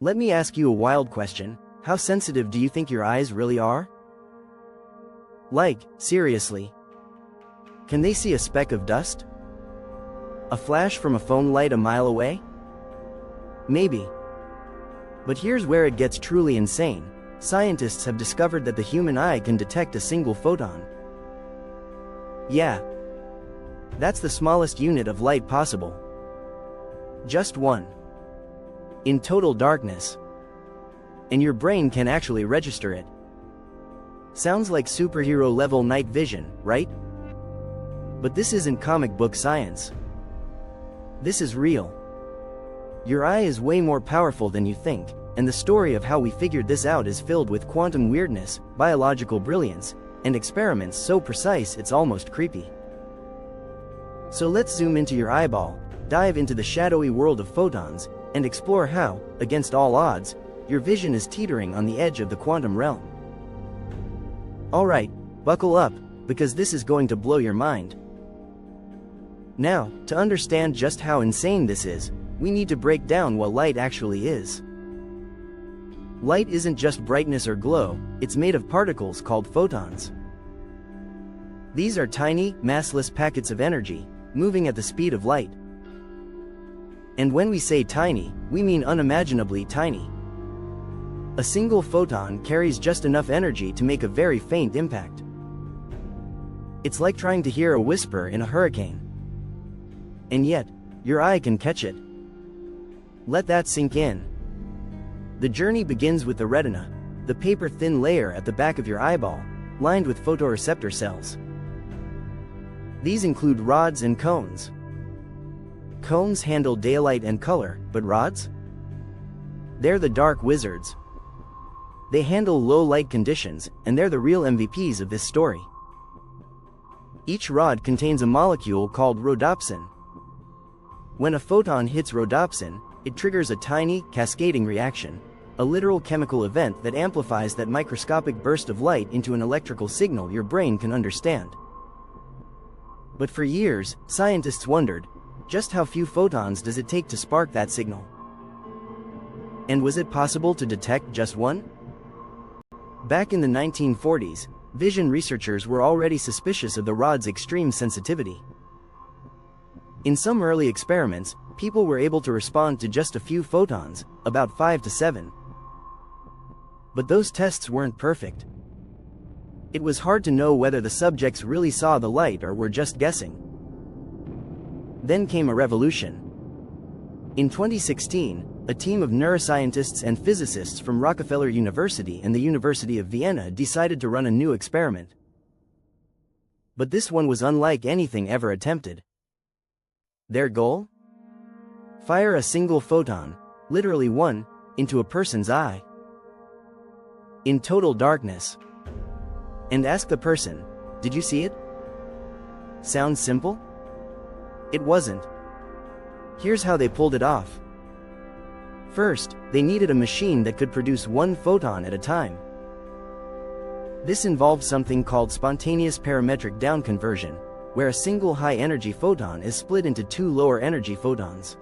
Let me ask you a wild question. How sensitive do you think your eyes really are? Like, seriously. Can they see a speck of dust? A flash from a phone light a mile away? Maybe. But here's where it gets truly insane. Scientists have discovered that the human eye can detect a single photon. Yeah. That's the smallest unit of light possible. Just one. In total darkness. And your brain can actually register it. Sounds like superhero-level night vision, right? But this isn't comic book science. This is real. Your eye is way more powerful than you think, and the story of how we figured this out is filled with quantum weirdness, biological brilliance, and experiments so precise it's almost creepy. So let's zoom into your eyeball, dive into the shadowy world of photons, and explore how, against all odds, your vision is teetering on the edge of the quantum realm. Alright, buckle up, because this is going to blow your mind. Now, to understand just how insane this is, we need to break down what light actually is. Light isn't just brightness or glow, it's made of particles called photons. These are tiny, massless packets of energy, moving at the speed of light. And when we say tiny, we mean unimaginably tiny. A single photon carries just enough energy to make a very faint impact. It's like trying to hear a whisper in a hurricane. And yet, your eye can catch it. Let that sink in. The journey begins with the retina, the paper-thin layer at the back of your eyeball, lined with photoreceptor cells. These include rods and cones. Cones handle daylight and color, but rods? They're the dark wizards. They handle low light conditions, and they're the real MVPs of this story. Each rod contains a molecule called rhodopsin. When a photon hits rhodopsin, it triggers a tiny, cascading reaction, a literal chemical event that amplifies that microscopic burst of light into an electrical signal your brain can understand. But for years, scientists wondered, just how few photons does it take to spark that signal? And was it possible to detect just one? Back in the 1940s, vision researchers were already suspicious of the rod's extreme sensitivity. In some early experiments, people were able to respond to just a few photons, about 5 to 7. But those tests weren't perfect. It was hard to know whether the subjects really saw the light or were just guessing. Then came a revolution. In 2016, a team of neuroscientists and physicists from Rockefeller University and the University of Vienna decided to run a new experiment. But this one was unlike anything ever attempted. Their goal? Fire a single photon, literally one, into a person's eye. In total darkness. And ask the person, did you see it? Sounds simple? It wasn't. Here's how they pulled it off. First, they needed a machine that could produce one photon at a time. This involved something called spontaneous parametric down conversion, where a single high-energy photon is split into two lower-energy photons.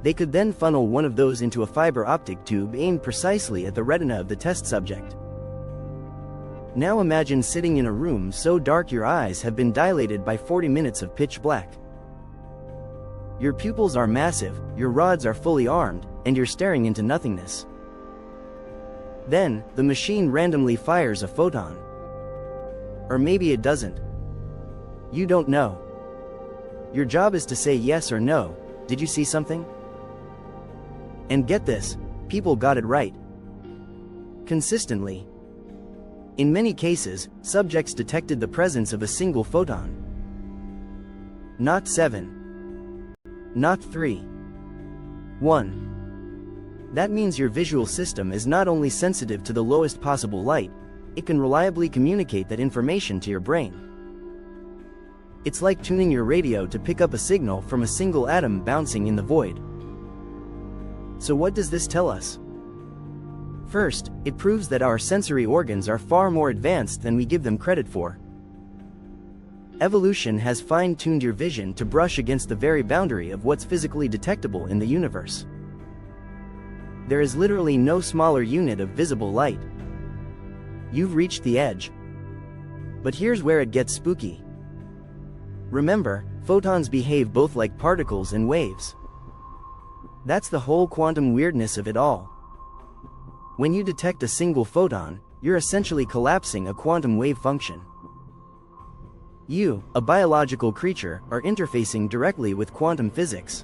They could then funnel one of those into a fiber optic tube aimed precisely at the retina of the test subject. Now imagine sitting in a room so dark your eyes have been dilated by 40 minutes of pitch black. Your pupils are massive, your rods are fully armed, and you're staring into nothingness. Then, the machine randomly fires a photon. Or maybe it doesn't. You don't know. Your job is to say yes or no, did you see something? And get this, people got it right. Consistently. In many cases, subjects detected the presence of a single photon. Not 7. Not 3. 1. That means your visual system is not only sensitive to the lowest possible light, it can reliably communicate that information to your brain. It's like tuning your radio to pick up a signal from a single atom bouncing in the void. So what does this tell us? First, it proves that our sensory organs are far more advanced than we give them credit for. Evolution has fine-tuned your vision to brush against the very boundary of what's physically detectable in the universe. There is literally no smaller unit of visible light. You've reached the edge. But here's where it gets spooky. Remember, photons behave both like particles and waves. That's the whole quantum weirdness of it all. When you detect a single photon, you're essentially collapsing a quantum wave function. You, a biological creature, are interfacing directly with quantum physics.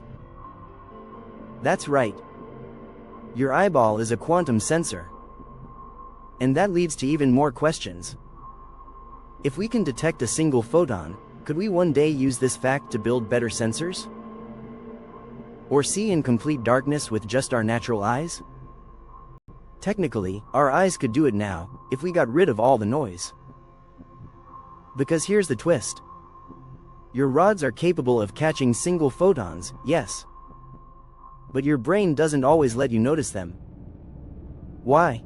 That's right. Your eyeball is a quantum sensor. And that leads to even more questions. If we can detect a single photon, could we one day use this fact to build better sensors? Or see in complete darkness with just our natural eyes? Technically, our eyes could do it now, if we got rid of all the noise. Because here's the twist. Your rods are capable of catching single photons, yes. But your brain doesn't always let you notice them. Why?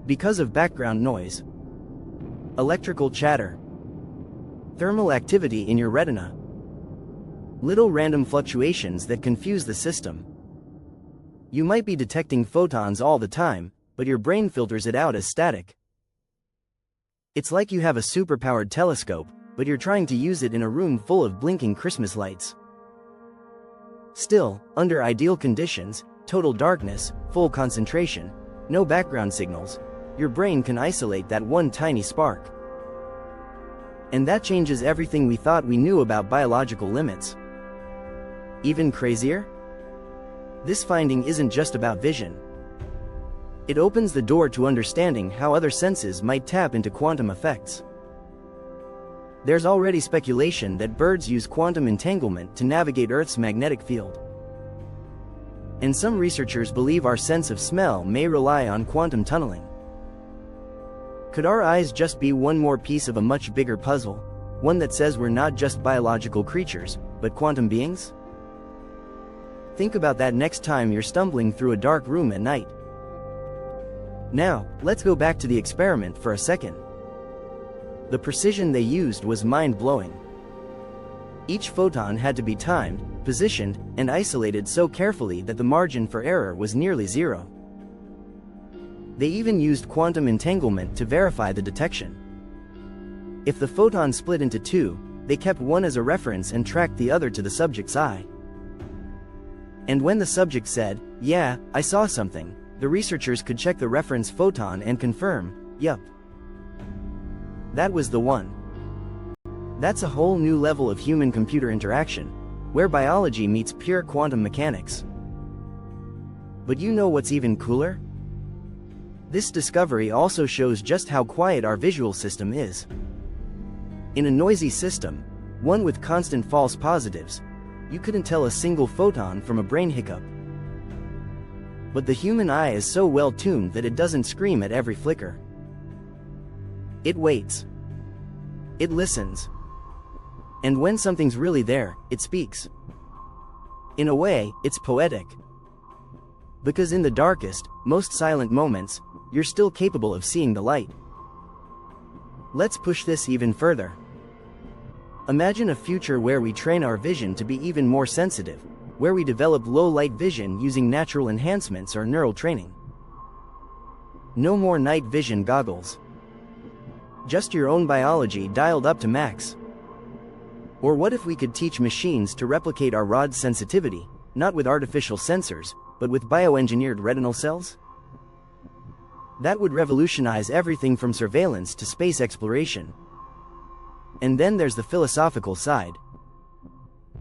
Because of background noise, electrical chatter, thermal activity in your retina, little random fluctuations that confuse the system. You might be detecting photons all the time, but your brain filters it out as static. It's like you have a superpowered telescope, but you're trying to use it in a room full of blinking Christmas lights. Still, under ideal conditions, total darkness, full concentration, no background signals, your brain can isolate that one tiny spark. And that changes everything we thought we knew about biological limits. Even crazier? This finding isn't just about vision. It opens the door to understanding how other senses might tap into quantum effects. There's already speculation that birds use quantum entanglement to navigate Earth's magnetic field. And some researchers believe our sense of smell may rely on quantum tunneling. Could our eyes just be one more piece of a much bigger puzzle, one that says we're not just biological creatures, but quantum beings? Think about that next time you're stumbling through a dark room at night. Now, let's go back to the experiment for a second. The precision they used was mind-blowing. Each photon had to be timed, positioned, and isolated so carefully that the margin for error was nearly zero. They even used quantum entanglement to verify the detection. If the photon split into two, they kept one as a reference and tracked the other to the subject's eye. And when the subject said, "Yeah, I saw something," the researchers could check the reference photon and confirm, "Yup. That was the one." That's a whole new level of human-computer interaction, where biology meets pure quantum mechanics. But you know what's even cooler? This discovery also shows just how quiet our visual system is. In a noisy system, one with constant false positives, you couldn't tell a single photon from a brain hiccup. But the human eye is so well tuned that it doesn't scream at every flicker. It waits. It listens. And when something's really there, it speaks. In a way, it's poetic. Because in the darkest, most silent moments, you're still capable of seeing the light. Let's push this even further. Imagine a future where we train our vision to be even more sensitive, where we develop low-light vision using natural enhancements or neural training. No more night vision goggles. Just your own biology dialed up to max. Or what if we could teach machines to replicate our rod's sensitivity, not with artificial sensors, but with bioengineered retinal cells? That would revolutionize everything from surveillance to space exploration. And then there's the philosophical side.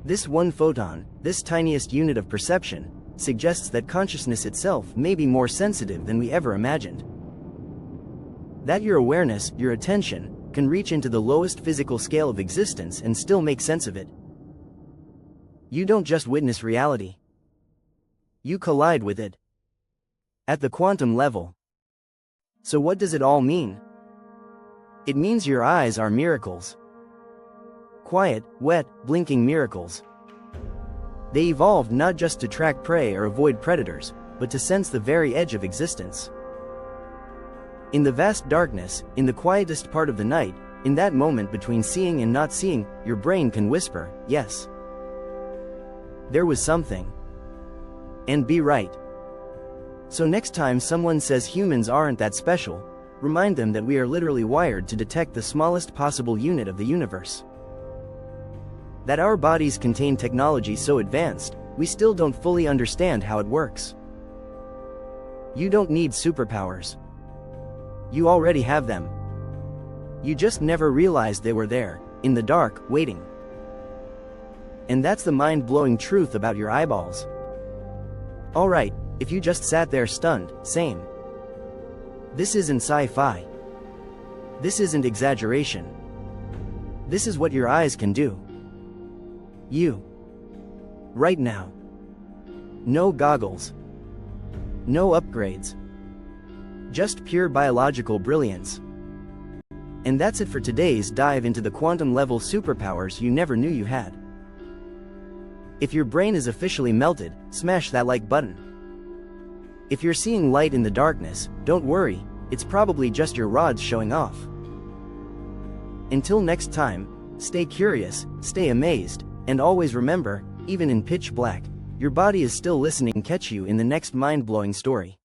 This one photon, this tiniest unit of perception, suggests that consciousness itself may be more sensitive than we ever imagined. That your awareness, your attention, can reach into the lowest physical scale of existence and still make sense of it. You don't just witness reality. You collide with it. At the quantum level. So what does it all mean? It means your eyes are miracles. Quiet, wet, blinking miracles. They evolved not just to track prey or avoid predators, but to sense the very edge of existence. In the vast darkness, in the quietest part of the night, in that moment between seeing and not seeing, your brain can whisper, "Yes. There was something." And be right. So next time someone says humans aren't that special, remind them that we are literally wired to detect the smallest possible unit of the universe. That our bodies contain technology so advanced, we still don't fully understand how it works. You don't need superpowers. You already have them. You just never realized they were there, in the dark, waiting. And that's the mind-blowing truth about your eyeballs. Alright, if you just sat there stunned, same. This isn't sci-fi. This isn't exaggeration. This is what your eyes can do. You. Right now. No goggles. No upgrades. Just pure biological brilliance. And that's it for today's dive into the quantum-level superpowers you never knew you had. If your brain is officially melted, smash that like button. If you're seeing light in the darkness, don't worry, it's probably just your rods showing off. Until next time, stay curious, stay amazed, and always remember, even in pitch black, your body is still listening. Catch you in the next mind-blowing story.